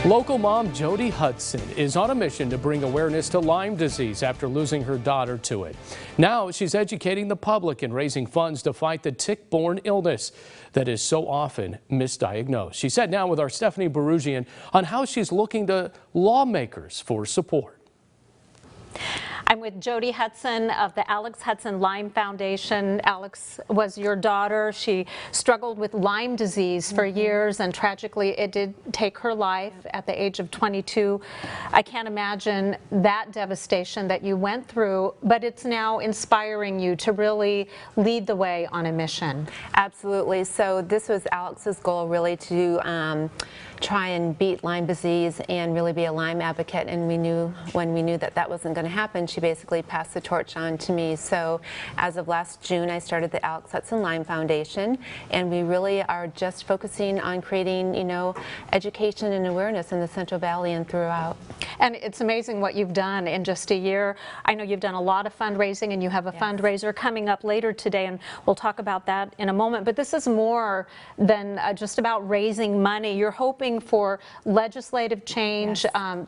Local mom Jody Hudson is on a mission to bring awareness to Lyme disease after losing her daughter to it. Now she's educating the public and raising funds to fight the tick-borne illness that is so often misdiagnosed. She sat down with our Stephanie Barugian on how she's looking to lawmakers for support. I'm with Jody Hudson of the Alex Hudson Lyme Foundation. Alex was your daughter. She struggled with Lyme disease for years, and tragically it did take her life at the age of 22. I can't imagine that devastation that you went through, but it's now inspiring you to really lead the way on a mission. Absolutely. So this was Alex's goal, really, to try and beat Lyme disease and really be a Lyme advocate, and when we knew that that wasn't going to happen, she basically passed the torch on to me. So as of last June, I started the Alex Hudson Lyme Foundation, and we really are just focusing on creating, education and awareness in the Central Valley and throughout. And it's amazing what you've done in just a year. I know you've done a lot of fundraising, and you have a fundraiser coming up later today, and we'll talk about that in a moment. But this is more than just about raising money. You're hoping for legislative change,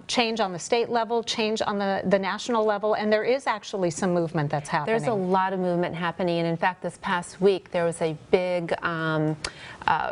change on the state level, change on the national level, and there is actually some movement that's happening. There's a lot of movement happening, and in fact this past week there was a big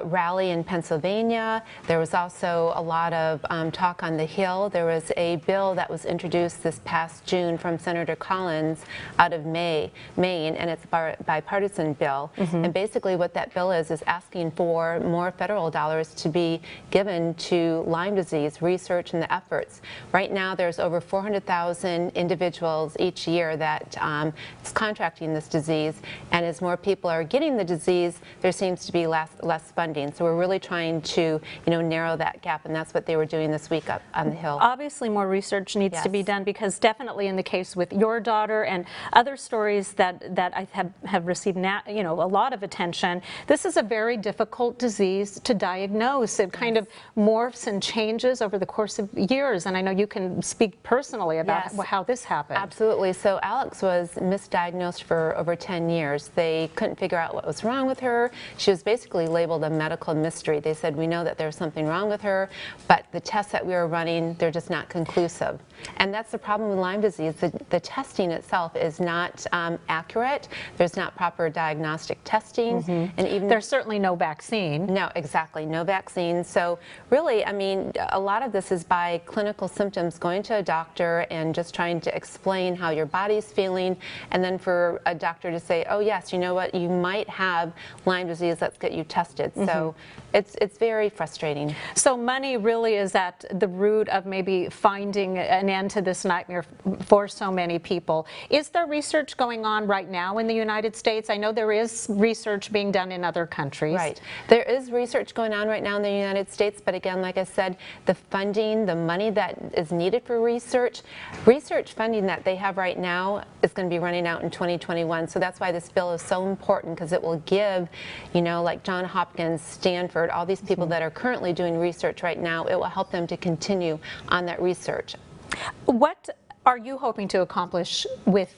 rally in Pennsylvania. There was also a lot of talk on the Hill. There was a bill that was introduced this past June from Senator Collins out of Maine, and it's a bipartisan bill. And basically what that bill is asking for more federal dollars to be given to Lyme disease research and the efforts. Right now there's over 400,000 individuals each year that is contracting this disease, and as more people are getting the disease, there seems to be less funding. So we're really trying to narrow that gap, and that's what they were doing this week up on the Hill. Obviously more research needs to be done, because definitely in the case with your daughter and other stories that I have received a lot of attention, this is a very difficult disease to diagnose. It kind of morphs and changes over the course of years, and I know you can speak personally about how this happened. Absolutely. So Alex was misdiagnosed for over 10 years. They couldn't figure out what was wrong with her. She was basically labeled a medical mystery. They said, we know that there's something wrong with her, but the tests that we were running, they're just not conclusive. And that's the problem with Lyme disease. The testing itself is not accurate. There's not proper diagnostic testing, and even there's certainly no vaccine. No, exactly, no vaccine. So really, I mean, a lot of this is by clinical symptoms, going to a doctor and just trying to explain how your body's feeling, and then for a doctor to say, oh yes, you know what, you might have Lyme disease, let's get you tested. So it's very frustrating. So money really is at the root of maybe finding an end to this nightmare for so many people. Is there research going on right now in the United States? I know there is research being done in other countries. Right. There is research going on right now in the United States, but again, like I said, the funding, the money that is needed for research funding that they have right now is going to be running out in 2021. So that's why this bill is so important, because it will give, like Johns Hopkins, Stanford, all these people that are currently doing research right now, it will help them to continue on that research. What are you hoping to accomplish with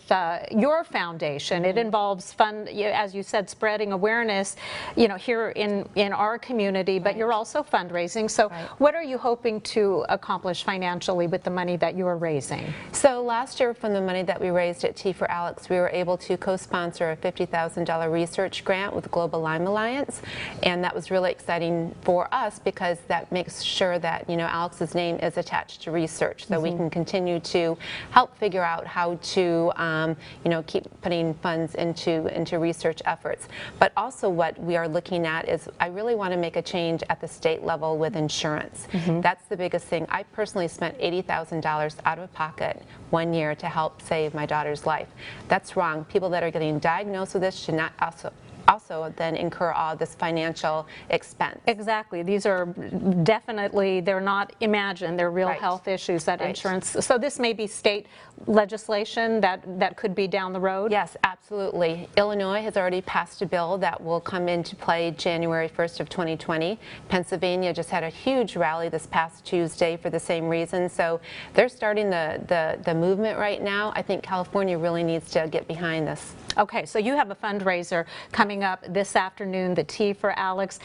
your foundation? It involves as you said, spreading awareness, here in our community, but you're also fundraising. So what are you hoping to accomplish financially with the money that you are raising? So last year, from the money that we raised at Tea for Alex, we were able to co-sponsor a $50,000 research grant with Global Lyme Alliance, and that was really exciting for us, because that makes sure that Alex's name is attached to research, so we can continue to help figure out how to keep putting funds into research efforts. But also what we are looking at is, I really want to make a change at the state level with insurance. That's the biggest thing. I personally spent $80,000 out of pocket one year to help save my daughter's life. That's wrong. People that are getting diagnosed with this should not also then incur all this financial expense. Exactly. These are definitely, they're not imagined, they're real health issues that insurance. So this may be state legislation that could be down the road? Yes, absolutely. Illinois has already passed a bill that will come into play January 1st of 2020. Pennsylvania just had a huge rally this past Tuesday for the same reason. So they're starting the movement right now. I think California really needs to get behind this. Okay, so you have a fundraiser coming up this afternoon, the Tea for Alex.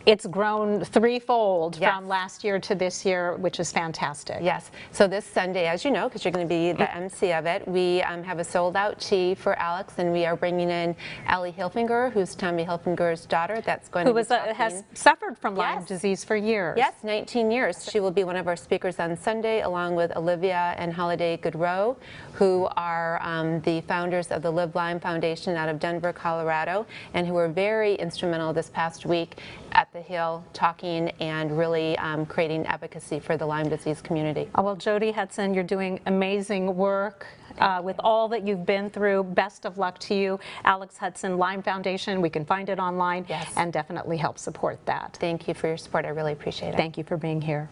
It's grown threefold from last year to this year, which is fantastic. Yes, so this Sunday, as you know, because you're going to be the MC of it, we have a sold-out tea for Alex, and we are bringing in Ellie Hilfinger, who's Tommy Hilfinger's daughter. That's going to be has suffered from Lyme disease for years. Yes, 19 years. She will be one of our speakers on Sunday, along with Olivia and Holiday Goodrow, who are the founders of the Live Lyme Foundation out of Denver, Colorado, and who were very instrumental this past week at the Hill, talking and really creating advocacy for the Lyme disease community. Oh, well, Jody Hudson, you're doing amazing work with all that you've been through. Best of luck to you. Alex Hudson Lyme Foundation, we can find it online and definitely help support that. Thank you for your support. I really appreciate it. Thank you for being here.